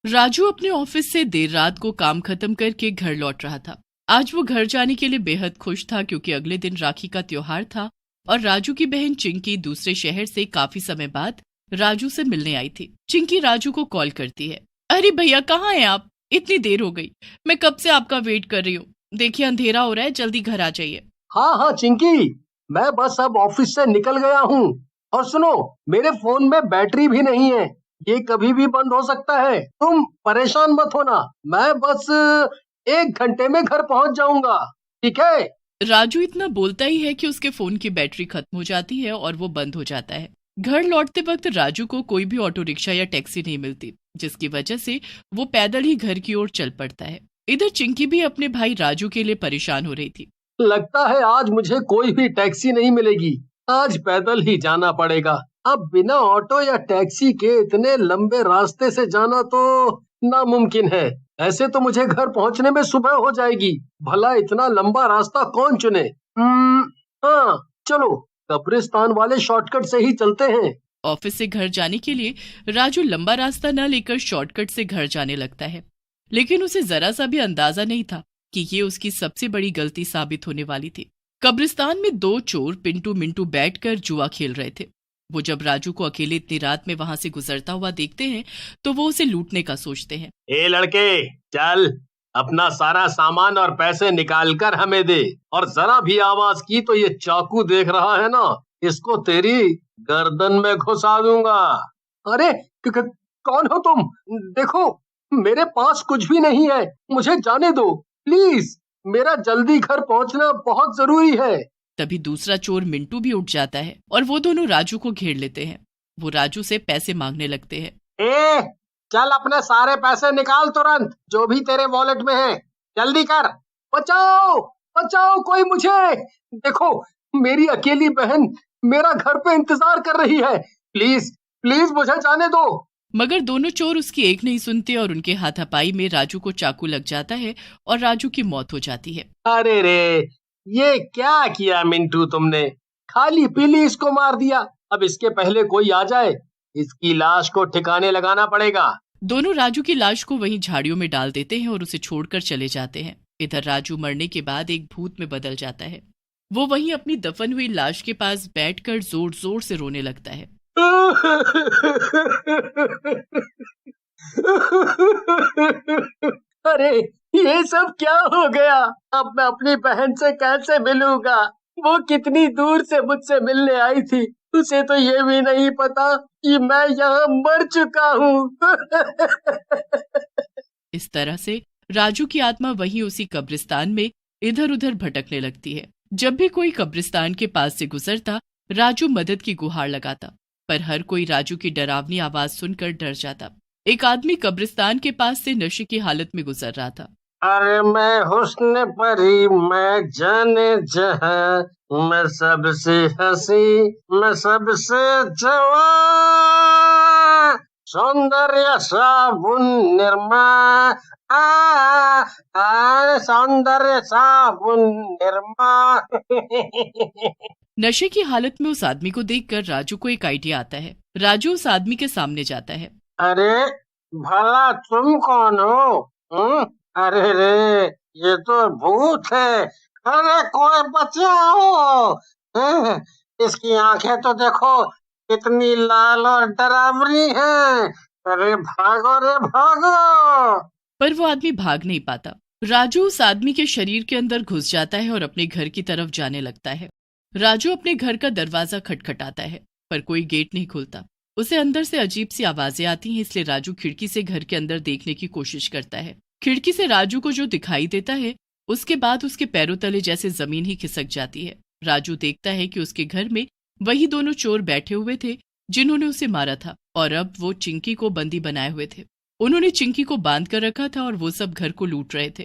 राजू अपने ऑफिस से देर रात को काम खत्म करके घर लौट रहा था। आज वो घर जाने के लिए बेहद खुश था क्योंकि अगले दिन राखी का त्योहार था और राजू की बहन चिंकी दूसरे शहर से काफी समय बाद राजू से मिलने आई थी। चिंकी राजू को कॉल करती है। अरे भैया, कहाँ हैं आप? इतनी देर हो गई, मैं कब से आपका वेट कर रही हूँ। देखिए अंधेरा हो रहा है, जल्दी घर आ जाइए। हाँ हाँ चिंकी, मैं बस अब ऑफिस से निकल गया हूँ। और सुनो, मेरे फोन में बैटरी भी नहीं है, ये कभी भी बंद हो सकता है। तुम परेशान मत होना, मैं बस 1 घंटे में घर पहुँच जाऊंगा, ठीक है? राजू इतना बोलता ही है कि उसके फोन की बैटरी खत्म हो जाती है और वो बंद हो जाता है। घर लौटते वक्त राजू को कोई भी ऑटो रिक्शा या टैक्सी नहीं मिलती, जिसकी वजह से वो पैदल ही घर की ओर चल पड़ता है। इधर चिंकी भी अपने भाई राजू के लिए परेशान हो रही थी। लगता है आज मुझे कोई भी टैक्सी नहीं मिलेगी, आज पैदल ही जाना पड़ेगा। अब बिना ऑटो या टैक्सी के इतने लंबे रास्ते से जाना तो नामुमकिन है। ऐसे तो मुझे घर पहुंचने में सुबह हो जाएगी, भला इतना लंबा रास्ता कौन चुने? हाँ चलो, कब्रिस्तान वाले शॉर्टकट से ही चलते हैं। ऑफिस से घर जाने के लिए राजू लंबा रास्ता न लेकर शॉर्टकट से घर जाने लगता है, लेकिन उसे जरा सा भी अंदाजा नहीं था कि ये उसकी सबसे बड़ी गलती साबित होने वाली थी। कब्रिस्तान में 2 चोर पिंटू मिंटू बैठकर जुआ खेल रहे थे। वो जब राजू को अकेले इतनी रात में वहां से गुजरता हुआ देखते हैं तो वो उसे लूटने का सोचते हैं। ए लड़के, चल अपना सारा सामान और पैसे निकाल कर हमें दे, और जरा भी आवाज की तो ये चाकू देख रहा है ना, इसको तेरी गर्दन में घुसा दूंगा। अरे कौन हो तुम? देखो, मेरे पास कुछ भी नहीं है, मुझे जाने दो प्लीज, मेरा जल्दी घर पहुंचना बहुत जरूरी है। तभी दूसरा चोर मिंटू भी उठ जाता है और वो दोनों राजू को घेर लेते हैं। वो राजू से पैसे मांगने लगते हैं। ए, चल अपने सारे पैसे निकाल तुरंत, जो भी तेरे वॉलेट में है, जल्दी कर। बचाओ बचाओ, कोई मुझे! देखो, मेरी अकेली बहन मेरा घर पे इंतजार कर रही है, प्लीज प्लीज मुझे जाने दो। मगर दोनों चोर उसकी एक नहीं सुनते और उनके हाथापाई में राजू को चाकू लग जाता है और राजू की मौत हो जाती है। अरे रे, ये क्या किया मिंटू तुमने? खाली पीली इसको मार दिया। अब इसके पहले कोई आ जाए, इसकी लाश को ठिकाने लगाना पड़ेगा। दोनों राजू की लाश को वहीं झाड़ियों में डाल देते हैं और उसे छोड़कर चले जाते हैं। इधर राजू मरने के बाद एक भूत में बदल जाता है। वो वहीं अपनी दफन हुई लाश के पास बैठकर जोर जोर से रोने लगता है। अरे, ये सब क्या हो गया? अब मैं अपनी बहन से कैसे मिलूंगा? वो कितनी दूर से मुझसे मिलने आई थी, उसे तो ये भी नहीं पता कि मैं यहाँ मर चुका हूँ। इस तरह से राजू की आत्मा वहीं उसी कब्रिस्तान में इधर उधर भटकने लगती है। जब भी कोई कब्रिस्तान के पास से गुजरता, राजू मदद की गुहार लगाता, पर हर कोई राजू की डरावनी आवाज सुनकर डर जाता। एक आदमी कब्रिस्तान के पास से नशे की हालत में गुजर रहा था। अरे मैं हुस्न परी, मैं जाने जहां, मैं सबसे हंसी, मैं सबसे जवान, सौंदर्य साबुन निरमा, सौंदर्य साबुन निरमा। नशे की हालत में उस आदमी को देखकर राजू को एक आइडिया आता है। राजू उस आदमी के सामने जाता है। अरे भला तुम कौन हो? अरे रे, ये तो भूत है। अरे कोई बचाओ! इसकी आंखें तो देखो, कितनी लाल और डरावनी हैं। अरे भागो रे भागो! पर वो आदमी भाग नहीं पाता। राजू उस आदमी के शरीर के अंदर घुस जाता है और अपने घर की तरफ जाने लगता है। राजू अपने घर का दरवाजा खटखटाता है, पर कोई गेट नहीं खुलता। उसे अंदर से अजीब सी आवाजें आती हैं, इसलिए राजू खिड़की से घर के अंदर देखने की कोशिश करता है। खिड़की से राजू को जो दिखाई देता है, उसके बाद उसके पैरों तले जैसे जमीन ही खिसक जाती है। राजू देखता है कि उसके घर में वही दोनों चोर बैठे हुए थे जिन्होंने उसे मारा था, और अब वो चिंकी को बंदी बनाए हुए थे। उन्होंने चिंकी को बांध कर रखा था और वो सब घर को लूट रहे थे।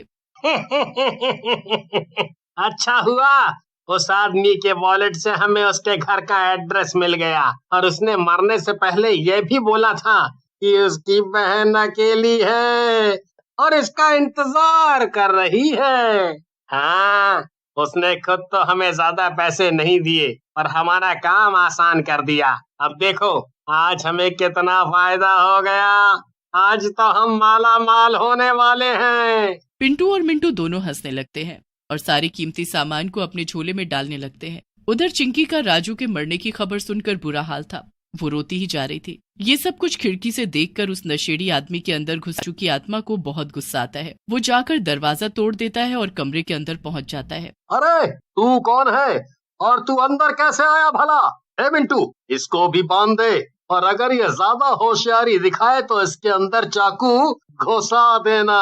अच्छा हुआ, उस आदमी के वॉलेट से हमें उसके घर का एड्रेस मिल गया, और उसने मरने से पहले यह भी बोला था कि उसकी बहन अकेली है और इसका इंतजार कर रही है। हाँ, उसने खुद तो हमें ज्यादा पैसे नहीं दिए और हमारा काम आसान कर दिया। अब देखो आज हमें कितना फायदा हो गया। आज तो हम माला माल होने वाले हैं। पिंटू और मिंटू दोनों हंसने लगते हैं और सारे कीमती सामान को अपने झोले में डालने लगते हैं। उधर चिंकी का राजू के मरने की खबर सुनकर बुरा हाल था। वो रोती ही जा रही थी। ये सब कुछ खिड़की से देखकर उस नशेड़ी आदमी के अंदर घुस चुकी आत्मा को बहुत गुस्सा आता है। वो जाकर दरवाजा तोड़ देता है और कमरे के अंदर पहुंच जाता है। अरे तू कौन है और तू अंदर कैसे आया भला? ए मिंटू, इसको भी बांध दे और अगर ये ज्यादा होशियारी दिखाए तो इसके अंदर चाकू घुसा देना।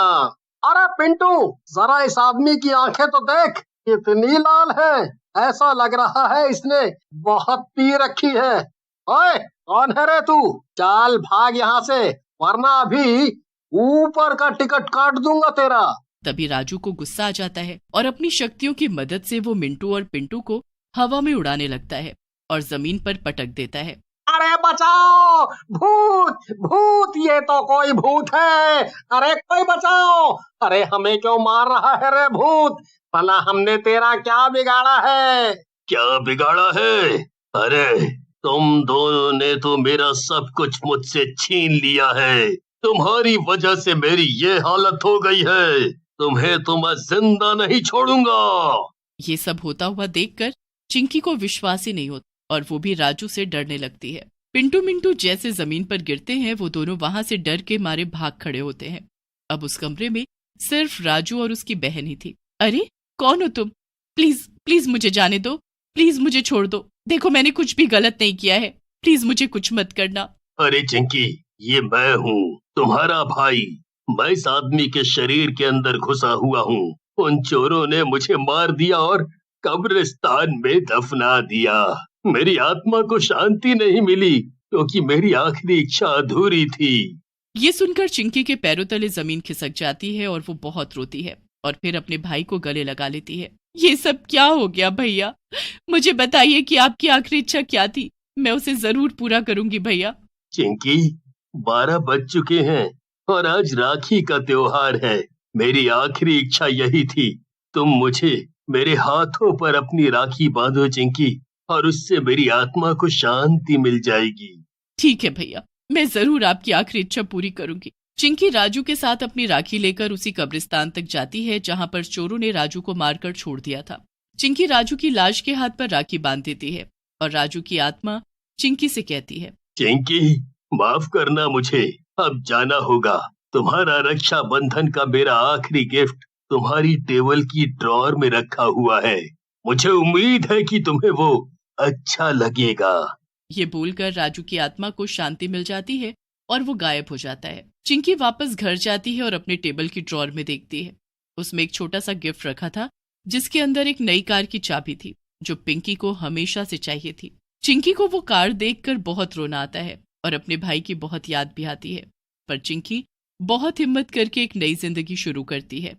अरे पिंटू, जरा इस आदमी की आंखें तो देख, कितनी लाल है। ऐसा लग रहा है इसने बहुत पी रखी है। ओए, कौन है रे तू? चाल भाग यहाँ से, वरना अभी ऊपर का टिकट काट दूंगा तेरा। तभी राजू को गुस्सा आ जाता है और अपनी शक्तियों की मदद से वो मिंटू और पिंटू को हवा में उड़ाने लगता है और जमीन पर पटक देता है। अरे बचाओ, भूत भूत, ये तो कोई भूत है। अरे कोई बचाओ। अरे हमें क्यों मार रहा है रे भूत? भला हमने तेरा क्या बिगाड़ा है? क्या बिगाड़ा है? अरे तुम दोनों ने तो मेरा सब कुछ मुझसे छीन लिया है। तुम्हारी वजह से मेरी ये हालत हो गई है। तुम्हें तो मैं जिंदा नहीं छोड़ूंगा। ये सब होता हुआ देखकर चिंकी को विश्वास ही नहीं होता और वो भी राजू से डरने लगती है। पिंटू मिंटू जैसे जमीन पर गिरते हैं वो दोनों वहां से डर के मारे भाग खड़े होते हैं। अब उस कमरे में सिर्फ राजू और उसकी बहन ही थी। अरे कौन हो तुम? प्लीज प्लीज मुझे जाने दो, प्लीज मुझे छोड़ दो। देखो मैंने कुछ भी गलत नहीं किया है, प्लीज मुझे कुछ मत करना। अरे चिंकी, ये मैं हूँ, तुम्हारा भाई। मैं इस आदमी के शरीर के अंदर घुसा हुआ हूँ। उन चोरों ने मुझे मार दिया और कब्रिस्तान में दफना दिया। मेरी आत्मा को शांति नहीं मिली क्योंकि मेरी आखिरी इच्छा अधूरी थी। ये सुनकर चिंकी के पैरों तले जमीन खिसक जाती है और वो बहुत रोती है और फिर अपने भाई को गले लगा लेती है। ये सब क्या हो गया भैया? मुझे बताइए कि आपकी आखिरी इच्छा क्या थी? मैं उसे जरूर पूरा करूंगी भैया। चिंकी, 12 बज चुके हैं और आज राखी का त्योहार है। मेरी आखिरी इच्छा यही थी। तुम मुझे मेरे हाथों पर अपनी राखी बांधो चिंकी, और उससे मेरी आत्मा को शांति मिल जाएगी। ठीक है भैया, मैं जरूर आपकी आखिरी इच्छा पूरी करूंगी। चिंकी राजू के साथ अपनी राखी लेकर उसी कब्रिस्तान तक जाती है जहां पर चोरों ने राजू को मारकर छोड़ दिया था। चिंकी राजू की लाश के हाथ पर राखी बांध देती है और राजू की आत्मा चिंकी से कहती है, चिंकी, माफ करना मुझे, अब जाना होगा। तुम्हारा रक्षा बंधन का मेरा आखिरी गिफ्ट तुम्हारी टेबल की ड्रॉअर में रखा हुआ है। मुझे उम्मीद है कि तुम्हें वो अच्छा लगेगा। ये बोलकर राजू की आत्मा को शांति मिल जाती है और वो गायब हो जाता है। चिंकी वापस घर जाती है और अपने टेबल की ड्रॉअर में देखती है। उसमें एक छोटा सा गिफ्ट रखा था जिसके अंदर एक नई कार की चाबी थी जो पिंकी को हमेशा से चाहिए थी। चिंकी को वो कार देखकर बहुत रोना आता है और अपने भाई की बहुत याद भी आती है, पर चिंकी बहुत हिम्मत करके एक नई जिंदगी शुरू करती है।